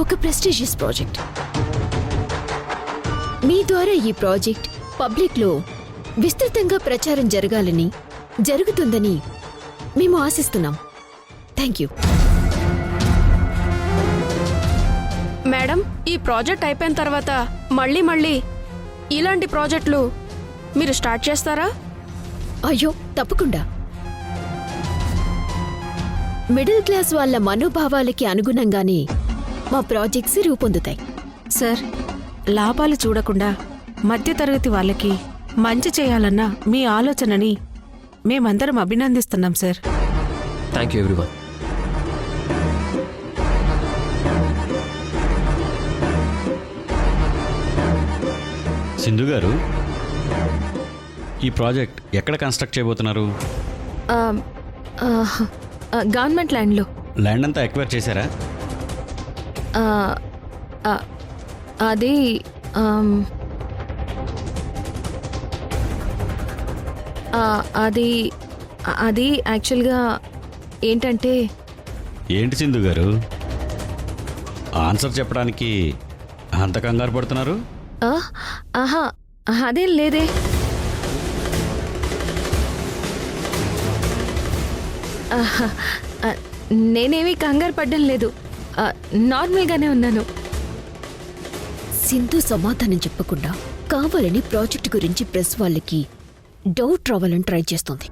ఒక prestigious project. మీ ద్వారా ఈ ప్రాజెక్ట్ పబ్లిక్లో విస్తృతంగా ప్రచారం జరగాలని, జరుగుతుందని మేము ఆశిస్తున్నాం. Thank you. మేడం, ఈ ప్రాజెక్ట్ అయిపోయిన తర్వాత మళ్ళీ ఇలాంటి ప్రాజెక్టులు మీరు స్టార్ట్ చేస్తారా? అయ్యో, తప్పకుండా. మిడిల్ క్లాస్ వాళ్ళ మనోభావాలకి అనుగుణంగానే మా ప్రాజెక్ట్స్ రూపొందుతాయి. సార్, లాభాలు చూడకుండా మధ్యతరగతి వాళ్ళకి మంచి చేయాలన్న మీ ఆలోచనని మేమందరం అభినందిస్తున్నాం sir. Thank you everyone. Sindhu garu, ఈ ప్రాజెక్ట్ ఎక్కడ కన్స్ట్రక్ట్ చేయబోతున్నారు? గవర్నమెంట్ ల్యాండ్లో. ల్యాండ్ అంతా ఎక్వైర్ చేశారా? అది అది అది యాక్చువల్గా ఏంటంటే... ఏంటి సింధు గారు, ఆన్సర్ చెప్పడానికి అంత కంగారు పడుతున్నారు? ఆహా, అదేం లేదే. నేనేమీ కంగారు పడ్డం లేదు, నార్మల్గానే ఉన్నాను. సింధు సమాధానం చెప్పకుండా కావాలని ప్రాజెక్ట్ గురించి ప్రెస్ వాళ్ళకి డౌట్ రావాలని ట్రై చేస్తోంది.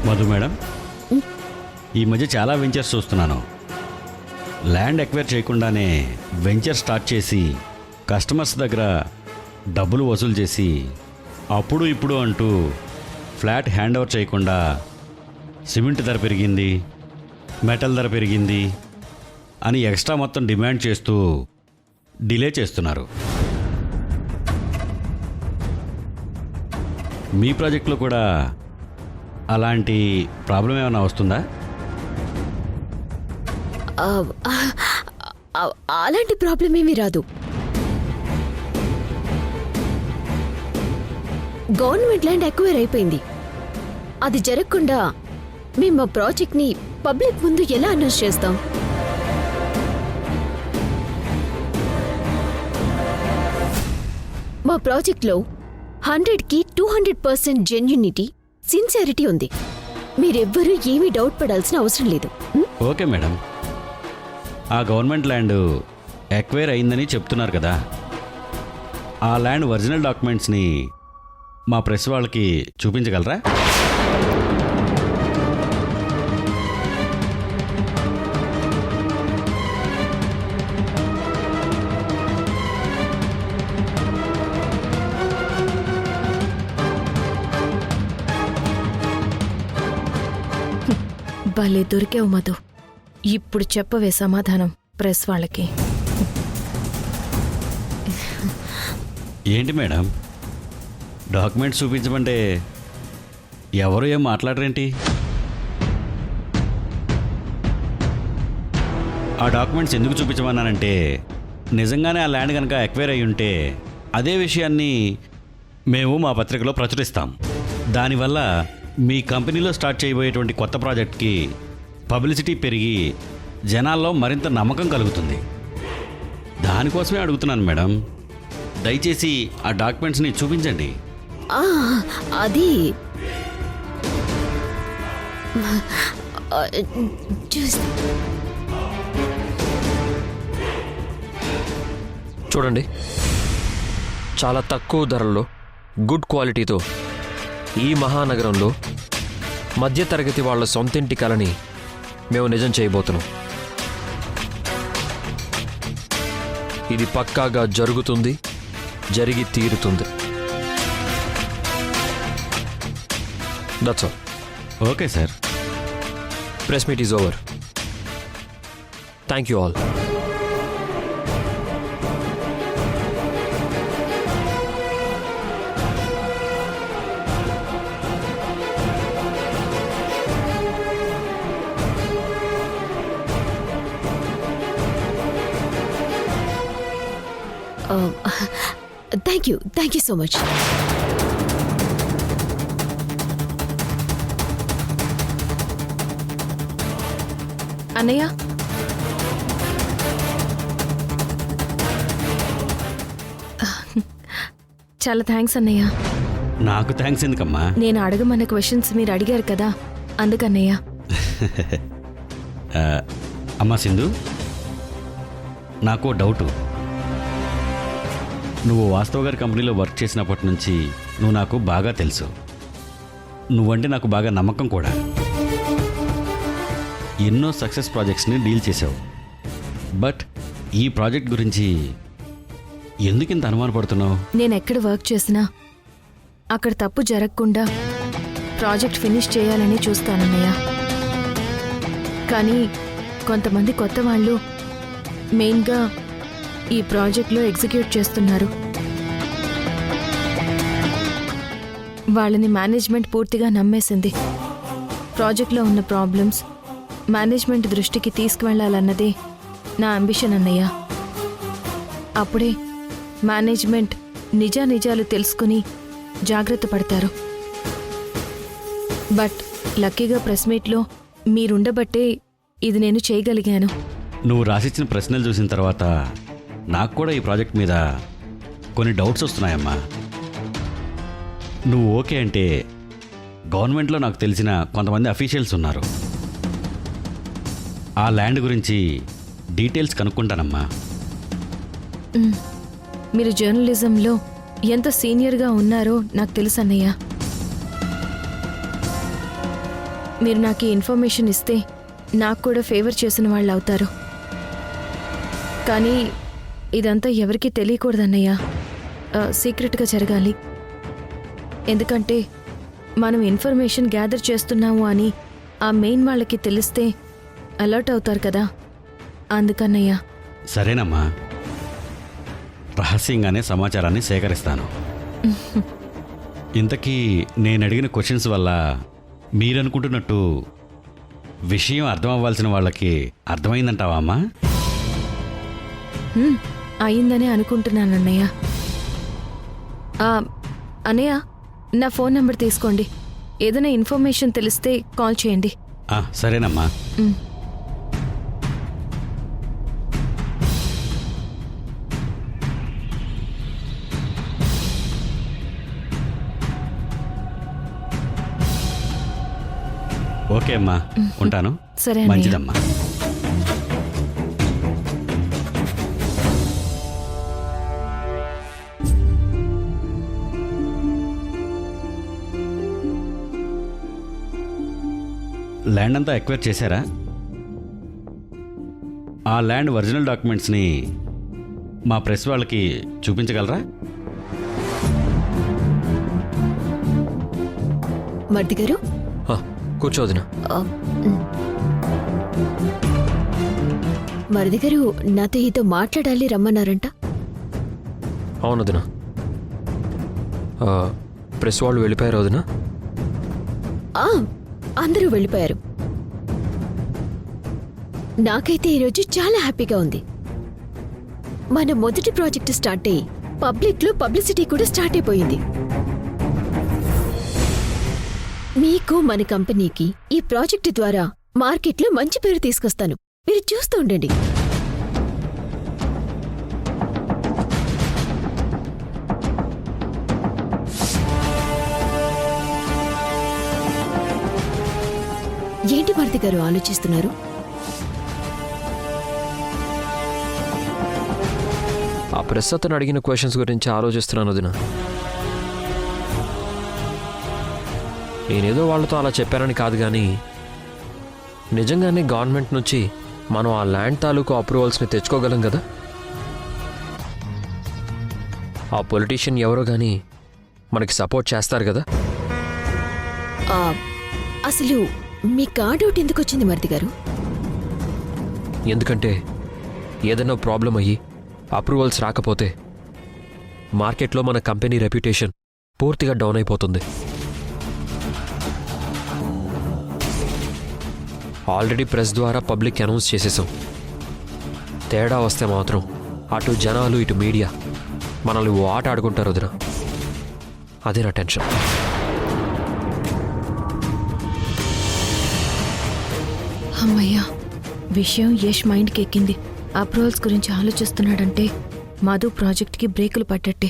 మధు మేడం, ఈ మధ్య చాలా వెంచర్స్ చూస్తున్నాను. ల్యాండ్ ఎక్వైర్ చేయకుండానే వెంచర్ స్టార్ట్ చేసి కస్టమర్స్ దగ్గర డబ్బులు వసూలు చేసి అప్పుడు ఇప్పుడు అంటూ ఫ్లాట్ హ్యాండ్ ఓవర్ చేయకుండా సిమెంట్ ధర పెరిగింది, మెటల్ ధర పెరిగింది అని ఎక్స్ట్రా మొత్తం డిమాండ్ చేస్తూ డిలే చేస్తున్నారు. మీ ప్రాజెక్టులో కూడా అలాంటి ప్రాబ్లం ఏమైనా వస్తుందా? అలాంటి ప్రాబ్లం ఏమీ రాదు. గవర్నమెంట్ ల్యాండ్ ఎక్వైర్ అయిపోయింది. అది జరగకుండా మేము మా ప్రాజెక్ట్ని పబ్లిక్ ముందు ఎలా అనౌన్స్ చేస్తాం? మా ప్రాజెక్ట్లో 100కి 200% జెన్యూనిటీ, సిన్సియారిటీ ఉంది. మీరెవ్వరూ ఏమీ డౌట్ పడాల్సిన అవసరం లేదు. ఓకే మేడం, ఆ గవర్నమెంట్ ల్యాండ్ ఎక్వైర్ అయిందని చెప్తున్నారు కదా, ఆ ల్యాండ్ ఒరిజినల్ డాక్యుమెంట్స్ని మా ప్రెస్ వాళ్ళకి చూపించగలరా? భలే దొరికావు మధు. ఇప్పుడు చెప్పవే సమాధానం ప్రెస్ వాళ్ళకి. ఏంటి మేడం, డాక్యుమెంట్స్ చూపించమంటే ఎవరు ఏం మాట్లాడరేంటి? ఆ డాక్యుమెంట్స్ ఎందుకు చూపించమన్నానంటే, నిజంగానే ఆ ల్యాండ్ కనుక ఎక్వైర్ అయి ఉంటే అదే విషయాన్ని మేము మా పత్రికలో ప్రచురిస్తాం. దానివల్ల మీ కంపెనీలో స్టార్ట్ చేయబోయేటువంటి కొత్త ప్రాజెక్ట్కి పబ్లిసిటీ పెరిగి జనాల్లో మరింత నమ్మకం కలుగుతుంది. దానికోసమే అడుగుతున్నాను మేడం, దయచేసి ఆ డాక్యుమెంట్స్ని చూపించండి. అది చూడండి, చాలా తక్కువ ధరల్లో గుడ్ క్వాలిటీతో ఈ మహానగరంలో మధ్యతరగతి వాళ్ళ సొంతింటి కలని మేము నిజం చేయబోతున్నాం. ఇది పక్కాగా జరుగుతుంది, జరిగి తీరుతుంది. That's all. Okay sir. Press meet is over. Thank you all. Thank you so much. అన్నయ్య చాలా థ్యాంక్స్ అన్నయ్య. నాకు థ్యాంక్స్ ఎందుకమ్మా? నేను అడగమన్న క్వశ్చన్స్ మీరు అడిగారు కదా అందుకన్నయ్య. అమ్మా సింధు, నాకు డౌటు. నువ్వు వాస్తవ గారి కంపెనీలో వర్క్ చేసినప్పటి నుంచి నువ్వు నాకు బాగా తెలుసు. నువ్వంటే నాకు బాగా నమ్మకం కూడా. ఎన్నో సక్సెస్ ప్రాజెక్ట్స్ని డీల్ చేసావు. బట్ ఈ ప్రాజెక్ట్ గురించి ఎందుకు ఇంత అనుమానపడుతున్నావు? నేను ఎక్కడ వర్క్ చేసినా అక్కడ తప్పు జరగకుండా ప్రాజెక్ట్ ఫినిష్ చేయాలని చూస్తానన్నయ్య. కానీ కొంతమంది కొత్త వాళ్ళు మెయిన్గా ఈ ప్రాజెక్ట్లో ఎగ్జిక్యూట్ చేస్తున్నారు. వాళ్ళని మేనేజ్మెంట్ పూర్తిగా నమ్మేసింది. ప్రాజెక్ట్లో ఉన్న ప్రాబ్లమ్స్ మేనేజ్మెంట్ దృష్టికి తీసుకువెళ్లాలన్నదే నా అంబిషన్ అన్నయ్య. అప్పుడే మేనేజ్మెంట్ నిజానిజాలు తెలుసుకుని జాగ్రత్త పడతారు. బట్ లక్కీగా ప్రెస్ మీట్లో మీరుండబట్టే ఇది నేను చేయగలిగాను. నువ్వు రాసిచ్చిన ప్రశ్నలు చూసిన తర్వాత నాకు కూడా ఈ ప్రాజెక్ట్ మీద కొన్ని డౌట్స్ వస్తున్నాయమ్మా. నువ్వు ఓకే అంటే గవర్నమెంట్లో నాకు తెలిసిన కొంతమంది అఫీషియల్స్ ఉన్నారు. ఆ ల్యాండ్ గురించి డీటెయిల్స్ కనుక్కుంటానమ్మా. మీరు జర్నలిజంలో ఎంత సీనియర్గా ఉన్నారో నాకు తెలుసు అన్నయ్య. మీరు నాకు ఈ ఇన్ఫర్మేషన్ ఇస్తే నాకు కూడా ఫేవర్ చేసిన వాళ్ళు అవుతారు. కానీ ఇదంతా ఎవరికీ తెలియకూడదన్నయ్య. సీక్రెట్గా జరగాలి. ఎందుకంటే మనం ఇన్ఫర్మేషన్ గ్యాదర్ చేస్తున్నాము అని ఆ మెయిన్ వాళ్ళకి తెలిస్తే అలర్ట్ అవుతారు కదా, అందుకన్నయ్య. సరేనమ్మా, రహస్యంగానే సమాచారాన్ని సేకరిస్తాను. ఇంతకీ నేను అడిగిన క్వశ్చన్స్ వల్ల మీరనుకుంటున్నట్టు విషయం అర్థం అవ్వాల్సిన వాళ్ళకి అర్థమైందంటావా అమ్మా? అయిందనే అనుకుంటున్నానన్నయ్య. అన్నయ్య, నా ఫోన్ నెంబర్ తీసుకోండి. ఏదైనా ఇన్ఫర్మేషన్ తెలిస్తే కాల్ చేయండి. సరేనమ్మా. ఓకే అమ్మా, ఉంటాను. సరే అన్నయ్య. మంచిదమ్మా. ల్యాండ్ అంతా ఎక్వైర్ చేశారా? ఆ ల్యాండ్ ఒరిజినల్ డాక్యుమెంట్స్ని మా ప్రెస్ వాళ్ళకి చూపించగలరా? మర్ది గారు కూర్చోదినా. మరిది గారు నాతో ఏదో మాట్లాడాలి రమ్మన్నారంట. అవునదినా. ప్రెస్ వాళ్ళు వెళ్ళిపోయారు వదినా? అందరూ వెళ్ళిపోయారు. నాకైతే ఈరోజు చాలా హ్యాపీగా ఉంది. మన మొదటి ప్రాజెక్ట్ స్టార్ట్ అయ్యి పబ్లిక్లో పబ్లిసిటీ కూడా స్టార్ట్ అయిపోయింది. మీకు మన కంపెనీకి ఈ ప్రాజెక్టు ద్వారా మార్కెట్లో మంచి పేరు తీసుకొస్తాను. మీరు చూస్తూ ఉండండి. ఏంటి భారతి గారు ఆలోచిస్తున్నారు? ఆ ప్రెస్ అతను అడిగిన క్వశ్చన్స్ గురించి ఆలోచిస్తున్నాను వదినా. నేనేదో వాళ్ళతో అలా చెప్పానని కాదు, కానీ నిజంగానే గవర్నమెంట్ నుంచి మనం ఆ ల్యాండ్ తాలూకు అప్రూవల్స్ని తెచ్చుకోగలం కదా. ఆ పొలిటీషియన్ ఎవరో కానీ మనకి సపోర్ట్ చేస్తారు కదా. అసలు మీకు ఆ డౌట్ ఎందుకు వచ్చింది మరిది గారు? ఎందుకంటే ఏదైనా ప్రాబ్లం అయ్యి అప్రూవల్స్ రాకపోతే మార్కెట్లో మన కంపెనీ రెప్యుటేషన్ పూర్తిగా డౌన్ అయిపోతుంది. ఆల్రెడీ ప్రెస్ ద్వారా పబ్లిక్ అనౌన్స్ చేసేసాం. తేడా వస్తే మాత్రం అటు జనాలు ఇటు మీడియా మనల్ని ఓ ఆట ఆడుకుంటారు వదినా. అదే నా టెన్షన్. అమ్మయ్యా, విషయం యష్ మైండ్కి ఎక్కింది. అప్రూవల్స్ గురించి ఆలోచిస్తున్నాడంటే మధు ప్రాజెక్ట్కి బ్రేకులు పడ్డట్టే.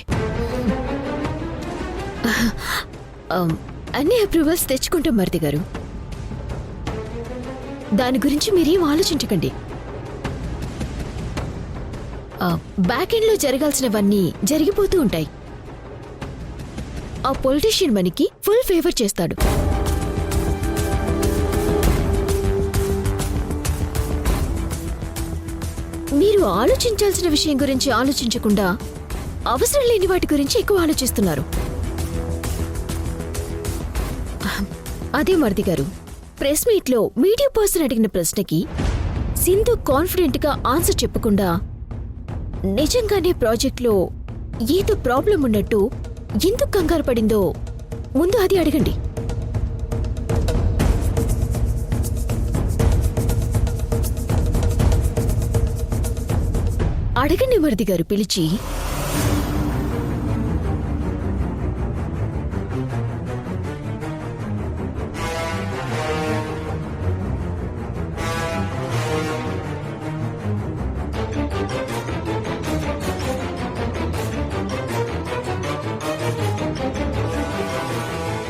అన్ని అప్రూవల్స్ తెచ్చుకుంటాం మరిది గారు. దాని గురించి మీరేం ఆలోచించకండి. బ్యాక్ ఎండ్ లో జరగాల్సినవన్నీ జరిగిపోతూ ఉంటాయి. ఆ పొలిటీషియన్ మనకి ఫుల్ ఫేవర్ చేస్తాడు. మీరు ఆలోచించాల్సిన విషయం గురించి ఆలోచించకుండా అవసరం లేని వాటి గురించి ఎక్కువ ఆలోచిస్తున్నారు. అదే మరిది గారు, ప్రెస్ మీట్ లో మీడియా పర్సన్ అడిగిన ప్రశ్నకి సింధు కాన్ఫిడెంట్ గా ఆన్సర్ చెప్పకుండా నిజంగానే ప్రాజెక్ట్లో ఏదో ప్రాబ్లం ఉన్నట్టు ఎందుకు కంగారు పడిందో ముందు అది అడగండి. అడగండి మరిది గారు పిలిచి.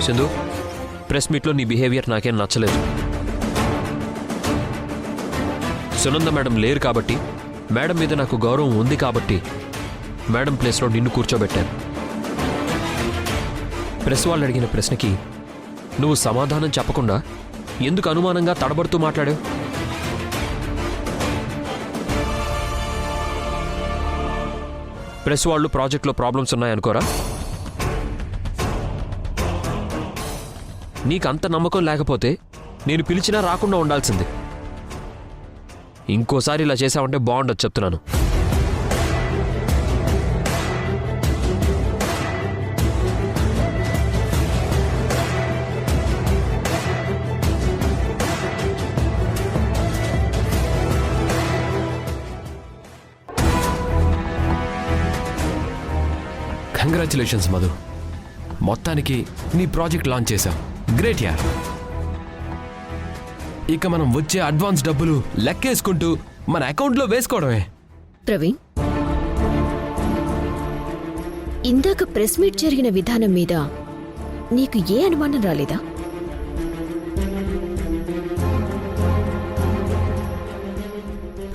సింధు, ప్రెస్ మీట్లో నీ బిహేవియర్ నాకేం నచ్చలేదు. సునంద మేడం లేరు కాబట్టి, మేడం మీద నాకు గౌరవం ఉంది కాబట్టి మేడం ప్లేస్లో నిన్ను కూర్చోబెట్టాను. ప్రెస్ వాళ్ళు అడిగిన ప్రశ్నకి నువ్వు సమాధానం చెప్పకుండా ఎందుకు అనుమానంగా తడబడుతూ మాట్లాడావు? ప్రెస్ వాళ్ళు ప్రాజెక్ట్లో ప్రాబ్లమ్స్ ఉన్నాయనుకోరా? నీకంత నమ్మకం లేకపోతే నేను పిలిచినా రాకుండా ఉండాల్సింది. ఇంకోసారి ఇలా చేశావంటే బాగుండదు చెప్తున్నాను. కంగ్రాచులేషన్స్ మధు, మొత్తానికి నీ ప్రాజెక్ట్ లాంచ్ చేశావు. గ్రేట్ యార్. ఇక మనం వచ్చే అడ్వాన్స్ డబ్బులు లెక్కేసుకుంటూ మన అకౌంట్లో వేసుకోవడమే. ప్రవీణ్, ఇందాక ప్రెస్ మీట్ జరిగిన విధానం మీద నీకు ఏ అనుమానం రాలేదా?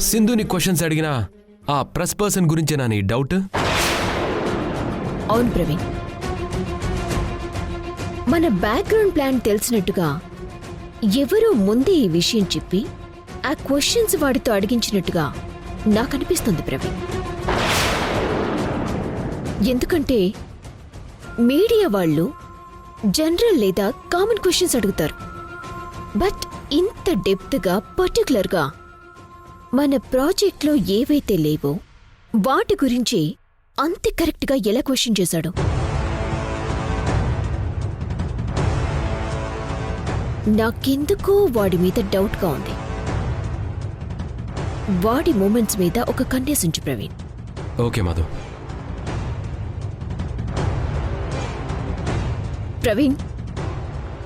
సింధుని క్వశ్చన్స్ అడిగిన ఆ ప్రెస్ పర్సన్ గురించేనా నీ డౌట్? అవును ప్రవీణ్, మన బ్యాక్గ్రౌండ్ ప్లాన్ తెలిసినట్టుగా ఎవరో ముందే ఈ విషయం చెప్పి ఆ క్వశ్చన్స్ వాడితో అడిగించినట్టుగా నాకనిపిస్తుంది ప్రవీణ్. ఎందుకంటే మీడియా వాళ్ళు జనరల్ లేదా కామన్ క్వశ్చన్స్ అడుగుతారు. బట్ ఇంత డెప్త్గా పర్టికులర్గా మన ప్రాజెక్ట్లో ఏవైతే లేవో వాటి గురించి అంత కరెక్ట్గా ఎలా క్వశ్చన్ చేశాడు? నాకెందుకో వాడి మీద డౌట్గా ఉంది. వాడి మూమెంట్స్ మీద ఒక కన్నేసి ఉంచు ప్రవీణ్. ఓకే మధు. ప్రవీణ్,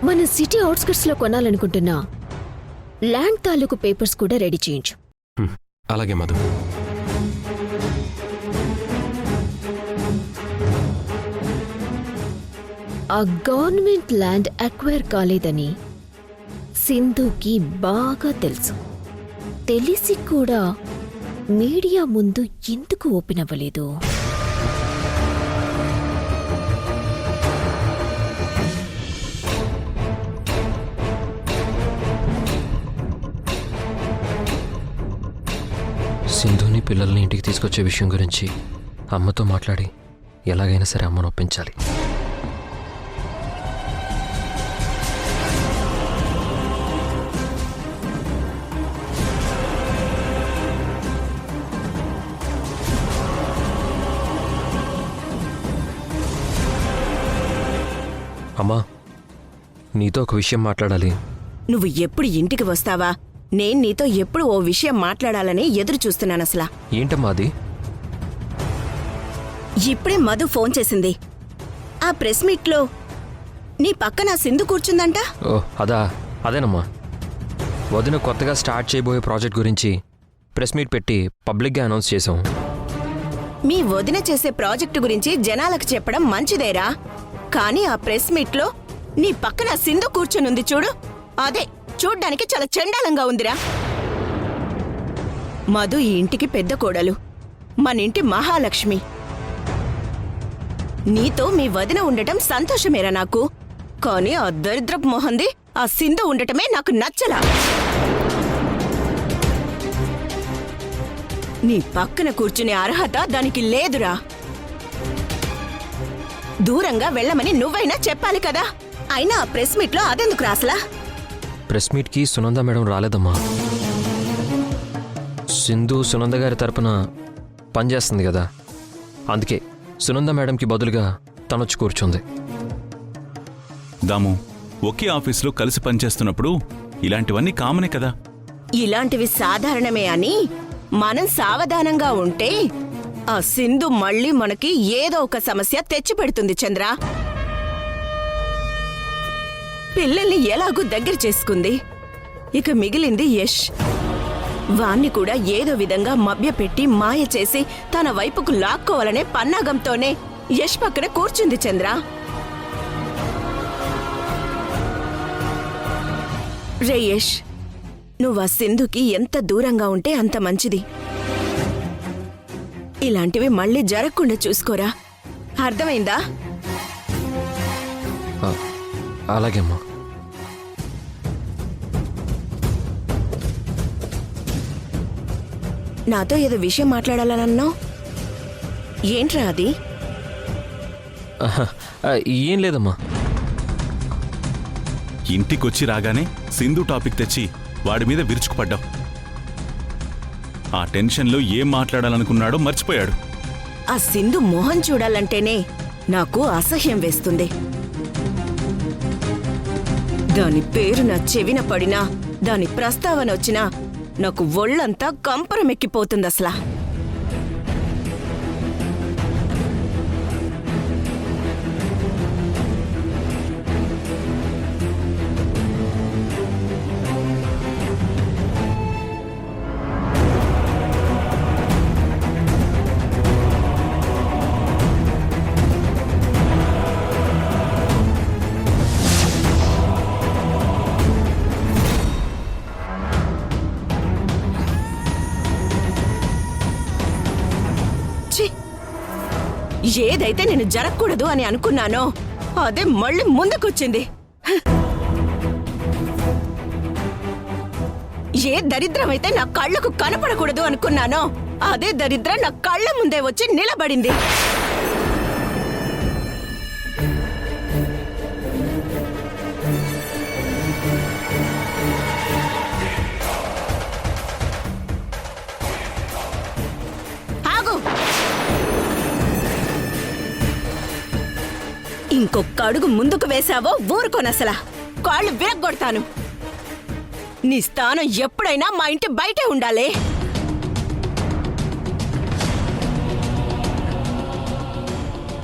మన సిటీ అవుట్స్కట్స్ లో కొనాలనుకుంటున్న ల్యాండ్ తాలూకు పేపర్స్ కూడా రెడీ చేయించు. అలాగే మధు. ఆ గవర్నమెంట్ ల్యాండ్ అక్వైర్ కాలేదని సింధుకి బాగా తెలుసు. తెలిసి కూడా మీడియా ముందు ఎందుకు ఓపెన్ అవ్వలేదు? సింధుని పిల్లల్ని ఇంటికి తీసుకొచ్చే విషయం గురించి అమ్మతో మాట్లాడి ఎలాగైనా సరే అమ్మను ఒప్పించాలి. అమ్మా, నీతో ఒక విషయం మాట్లాడాలి. నువ్వు ఎప్పుడు ఇంటికి వస్తావా? నేను నీతో ఎప్పుడు ఓ విషయం మాట్లాడాలని ఎదురు చూస్తున్నాను. అసలా ఏంటమ్మా అది? ఇప్పుడే మధు ఫోన్ చేసింది. ఆ ప్రెస్ మీట్లో నీ పక్కన సింధు కూర్చుందంట. ఓ అదేనమ్మా. వదిన కొత్తగా స్టార్ట్ చేయబోయే ప్రాజెక్ట్ గురించి ప్రెస్ మీట్ పెట్టి పబ్లిక్గా అనౌన్స్ చేసాం. మీ వదిన చేసే ప్రాజెక్టు గురించి జనాలకు చెప్పడం మంచిదేరా, కానీ ఆ ప్రెస్ మీట్లో నీ పక్కన సింధు కూర్చునుంది చూడు, అదే చూడ్డానికి చాలా చండాలంగా ఉందిరా. మధు ఈ ఇంటికి పెద్ద కోడలు, మనింటి మహాలక్ష్మి. నీతో మీ వదిన ఉండటం సంతోషమేరా నాకు, కానీ ఆ దరిద్రపు మొహంది ఆ సింధు ఉండటమే నాకు నచ్చలా. నీ పక్కన కూర్చునే అర్హత దానికి లేదురా. దూరంగా వెళ్ళమని నువ్వైనా చెప్పాలి కదా. అయినా ఆ ప్రెస్ మీట్లో అదెందుకు రాసలా? ప్రెస్ మీట్కి సునంద మేడం రాలేదమ్మా. సింధు సునంద గారి తరపున పనిచేస్తుంది కదా, అందుకే సునంద మేడంకి బదులుగా తనొచ్చి కూర్చుంది. దాము, ఒకే ఆఫీసులో కలిసి పనిచేస్తున్నప్పుడు ఇలాంటివన్నీ కామనే కదా. ఇలాంటివి సాధారణమే అని మనం సావధానంగా ఉంటే ఆ సింధు మళ్ళీ మనకి ఏదో ఒక సమస్య తెచ్చిపెడుతుంది చంద్ర. పిల్లల్ని ఎలాగూ దగ్గర చేసుకుంది, ఇక మిగిలింది యష్. వాణ్ణి కూడా ఏదో విధంగా మభ్యపెట్టి మాయ చేసి తన వైపుకు లాక్కోవాలనే పన్నాగంతోనే యష్ పక్కన కూర్చుంది చంద్ర. రే యష్, నువ్వు ఆ సింధుకి ఎంత దూరంగా ఉంటే అంత మంచిది. ఇలాంటివి మళ్ళీ జరగకుండా చూసుకోరా, అర్థమైందా? అలాగే అమ్మా. నాతో ఏదో విషయం మాట్లాడాలనన్నావు, ఏంట్రా అది? ఏం లేదమ్మా. ఇంటికొచ్చి రాగానే సింధు టాపిక్ తెచ్చి వాడి మీద విరుచుకుపడ్డావు. ఆ టెన్షన్లో ఏం మాట్లాడాలనుకున్నాడో మర్చిపోయాడు. ఆ సింధు మొహం చూడాలంటేనే నాకు అసహ్యం వేస్తుంది. దాని పేరు నా చెవిన పడినా, దాని ప్రస్తావన వచ్చినా నాకు ఒళ్ళంతా కంపరమెక్కిపోతుంది అసలా. ఏదైతే నేను జరగకూడదు అని అనుకున్నానో అదే మళ్ళీ ముందుకొచ్చింది. ఏ దరిద్రమైతే నా కళ్ళకు కనపడకూడదు అనుకున్నానో అదే దరిద్రం నా కళ్ళ ముందే వచ్చి నిలబడింది. ఇంకొక్క అడుగు ముందుకు వేశావో ఊరుకోనసలా కాళ్ళు విరగ్గొడతాను. నీ స్థానం ఎప్పుడైనా మా ఇంటి బయటే ఉండాలి.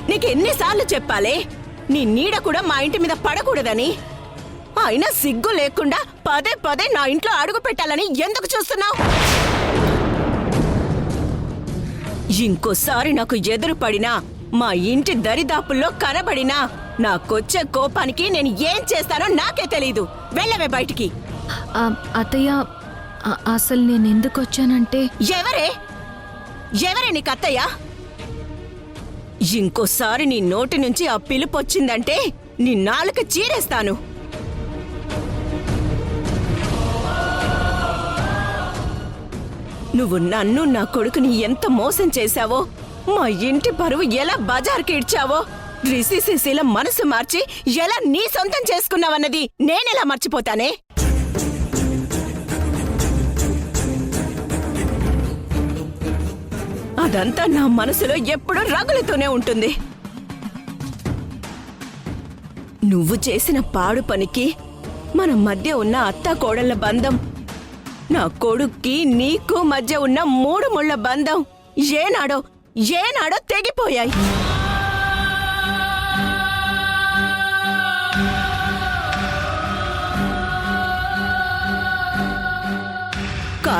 నీకెన్నిసార్లు చెప్పాలి నీ నీడ కూడా మా ఇంటి మీద పడకూడదని? అయినా సిగ్గు లేకుండా పదే పదే నా ఇంట్లో అడుగు పెట్టాలని ఎందుకు చూస్తున్నావు? ఇంకోసారి నాకు ఎదురు పడినా, మా ఇంటి దరిదాపుల్లో కనబడినా నాకొచ్చే కోపానికి నేను ఏం చేస్తానో నాకే తెలీదు. వెళ్ళవే బయటికి. అత్తయ్య, అసలు నేను ఎందుకు వచ్చానంటే... ఎవరే నీకు అత్తయ్య? ఇంకోసారి నీ నోటి నుంచి ఆ పిలుపు వచ్చిందంటే నీ నాలుక చీరేస్తాను. నువ్వు నన్ను నా కొడుకుని ఎంత మోసం చేశావో, మా ఇంటి పరువు ఎలా బజార్కి ఇడ్చావో, రిసిసిసిల మనసు మార్చి ఎలా నీ సొంతం చేసుకున్నావన్నది నేనెలా మర్చిపోతానే? అదంతా నా మనసులో ఎప్పుడూ రగులుతూనే ఉంటుంది. నువ్వు చేసిన పాడు పనికి మన మధ్య ఉన్న అత్తా కోడళ్ల బంధం, నా కొడుక్కి నీకు మధ్య ఉన్న 3 ముళ్ల బంధం ఏనాడో తెగిపోయాయి.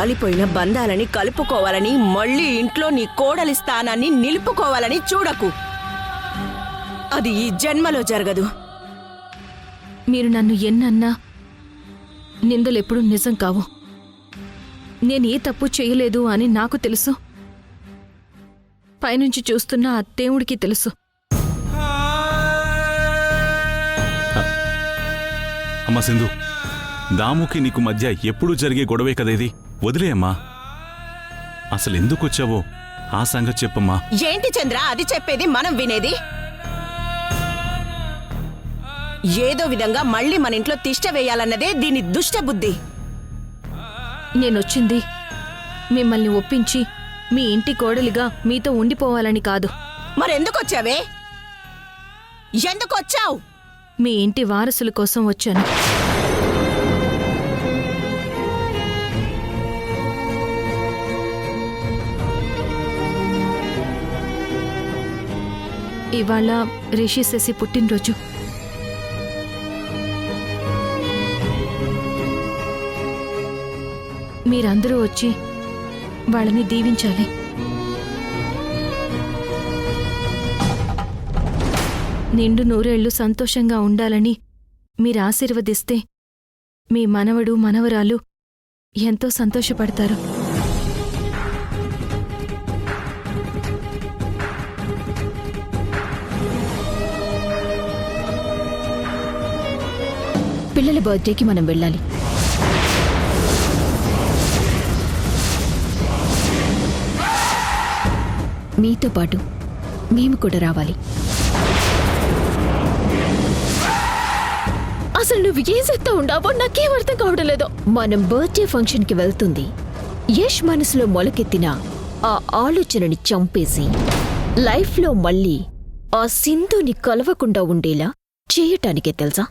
కాలిపోయిన బంధాలని కలుపుకోవాలని, మళ్ళీ ఇంట్లో నీ కోడలి స్థానాన్ని నిలుపుకోవాలని చూడకు. అది ఈ జన్మలో జరగదు. మీరు నన్ను ఎన్నన్నా నిందలెప్పుడూ నిజం కావు. నేను ఏ తప్పు చేయలేదు అని నాకు తెలుసు. పైనుంచి చూస్తున్న ఆ దేవుడికి తెలుసు. అమ్మా సింధు, దాముకి నీకు మధ్య ఎప్పుడూ జరిగే గొడవే కదేది. వదిలేయమ్మా. అసలు ఎందుకు వచ్చావో ఆ సంగతి చెప్పమ్మా. ఏంటి చంద్ర అది చెప్పేది, మనం వినేది? ఏదో విధంగా మళ్ళీ మన ఇంట్లో తిష్ట వేయాలన్నదే దీని దుష్ట బుద్ధి. నేనొచ్చింది మిమ్మల్ని ఒప్పించి మీ ఇంటి కోడలిగా మీతో ఉండిపోవాలని కాదు. మరెందుకొచ్చావే? ఎందుకొచ్చావు? మీ ఇంటి వారసుల కోసం వచ్చాను. ఇవాళ రిషి శశి పుట్టినరోజు. మీరందరూ వచ్చి వాళ్ళని దీవించాలి. నిండు నూరేళ్లు సంతోషంగా ఉండాలని మీరు ఆశీర్వదిస్తే మీ మనవడు మనవరాలు ఎంతో సంతోషపడతారు. పిల్లల బర్త్డేకి మనం వెళ్ళాలి. మీతో పాటు మేము కూడా రావాలి. అసలు నువ్వు ఏం చేస్తా ఉండావో నాకేం అర్థం కావడం లేదో. మనం బర్త్డే ఫంక్షన్కి వెళ్తుంది యష్ మనసులో మొలకెత్తిన ఆ ఆలోచనని చంపేసి లైఫ్లో మళ్ళీ ఆ సింధుని కలవకుండా ఉండేలా చేయటానికే తెలుసా?